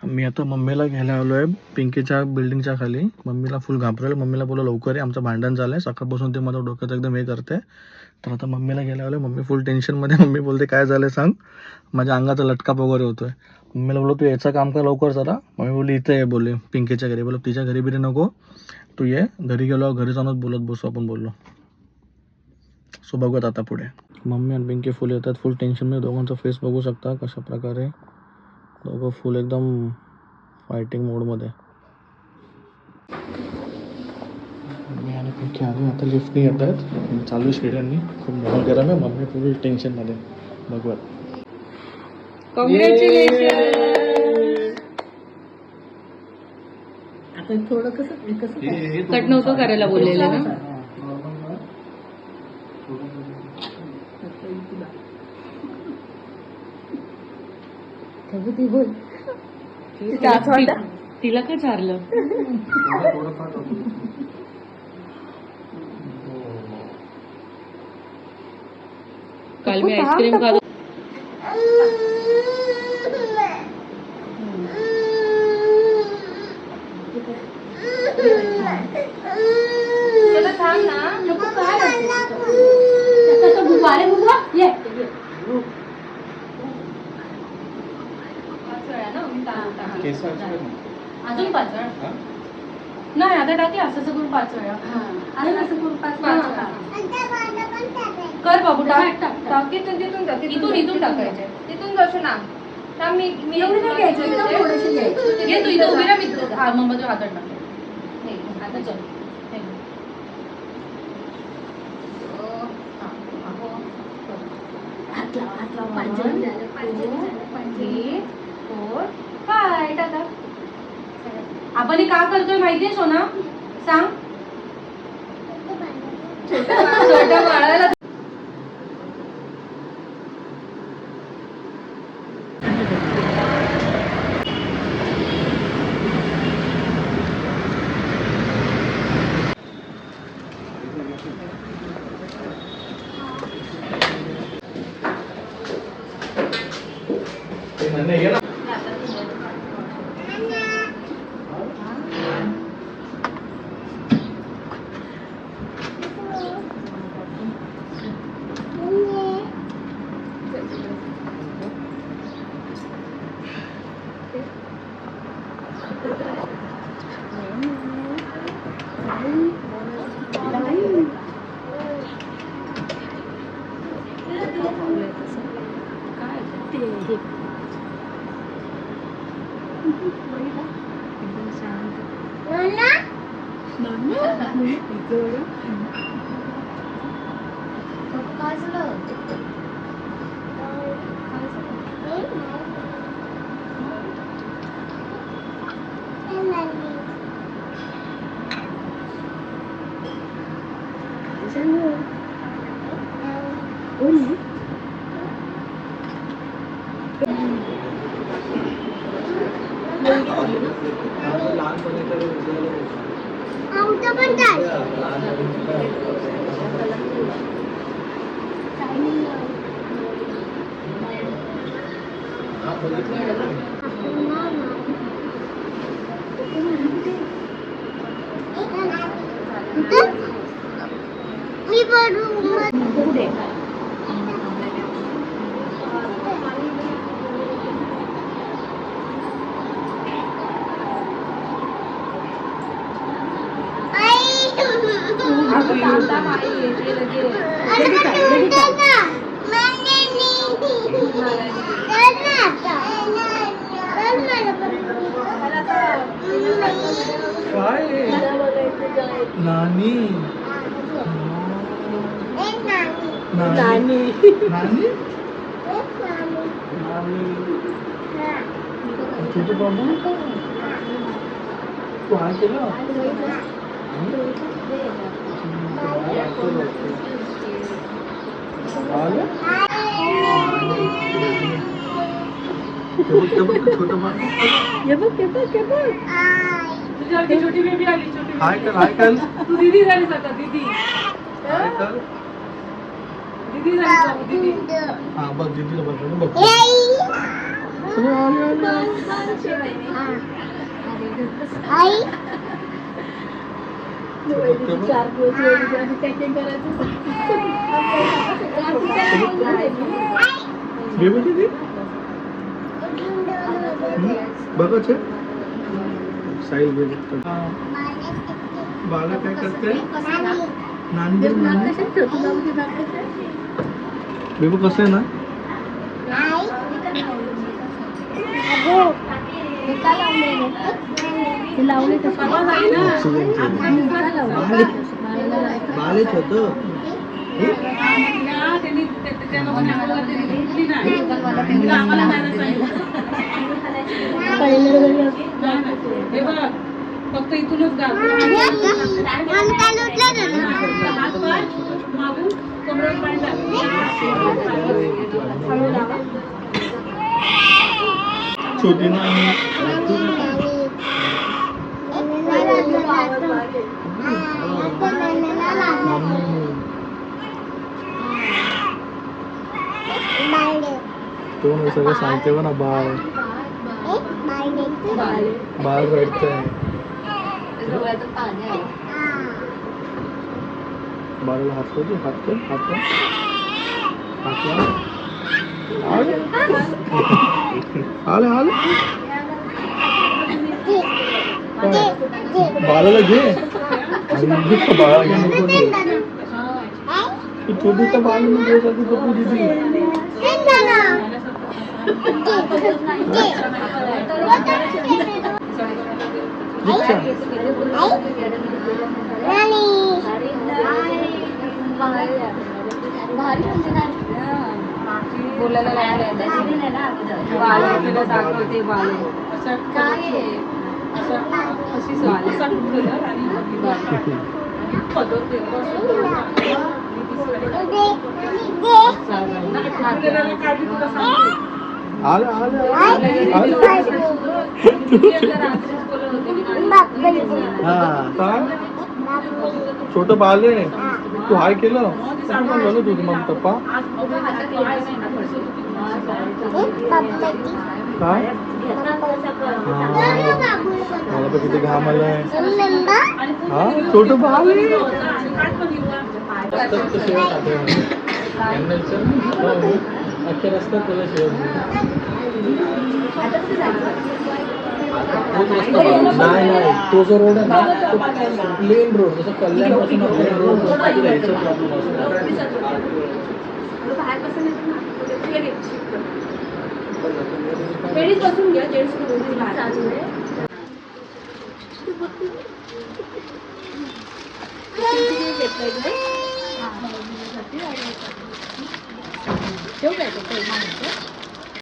मी आता मम्मीला घ्यायला आलो आहे पिंकीच्या बिल्डिंगच्या खाली. मम्मीला फुल घाबरवलं. मम्मीला बोललो लवकर आहे, आमचं भांडण झालं आहे. सकाळपासून ते माझं डोक्यात एकदम हे करते. तर आता मम्मीला घ्यायला आलो. मम्मी फुल टेन्शनमध्ये. मम्मी बोलते काय झालं सांग. माझ्या अंगाचा लटका वगैरे होतोय. मम्मीला बोललो तू याचं काम कर लवकर जरा. मम्मी बोलली इथं आहे बोलली पिंकीच्या घरी. बोललो तिच्या घरी बिरी नको, तू ये घरी. गेलो घरी जाऊनच बोलत बसू आपण बोललो. सो बघूयात आता पुढे. मम्मी आणि पिंकी फुल येतात. फुल टेन्शनमध्ये दोघांचा फेस बघू शकता कशा प्रकारे. दोघं फुल एकदम फायटिंग मोडमध्ये. मी आणि पिंकी आलो आता लिफ्टनी येत आहेत. चालू शिड्यांनी. खूप मोबाईल गरम आहे. मम्मी फुल टेन्शनमध्ये. बघूयात. आता थोडं कसं कट नव्हतं करायला बोललेलं ना. तिला काय चारलं. काल मी आईस्क्रीम खाल्लं. अजून 5 वेळा नाही, आता टाके असं करून 5 वेळा. असं करून 5 वेळा कर बाबू. टाक तिथून इथून टाकायचे. तिथून जाऊ ना. मी घे तू इथं उभी राहा. मी हा मग माझ्या हातात टाकते. आता चल आपण हे का करतोय माहितीये सोना? सांग. छोट्या बाळाला नानी नानी नानी छोटे बाबू तू काय केलं? छोटी बेबी आली. हाय कर तू दीदी झाली आता. दीदी झाली. हा बघ दीदीला बघ. चलो, आले, आले. बेबी दीदी बघच आहे साईल बेबी बाला काय करते नांदेड बेबू कसं आहे ना बालेच होत फक्त इथूनच छोटी ना तो सगळं सांगते ना बाळ बाळ रडतंय बाळाला हात करतो हात कर हात कर आले आले आले बाळाला घे बाळा घे तू छोटूच्या बाळाला घे बोलायला लागले अशी आले आले छोट बाल आहे तू हाय केलं झालं तुझं मग पप्पा काय मला तर किती घाम आलाय हा छोट बाल अख्ख्या रस्त्यात त्याला नाही नाही तो जो रोड आहे ना तो प्लेन रोड जसं कल्याण पासून प्लेन रोड यायचा प्रॉब्लेम असतो बसून घ्या जेंट्स ठेवू काय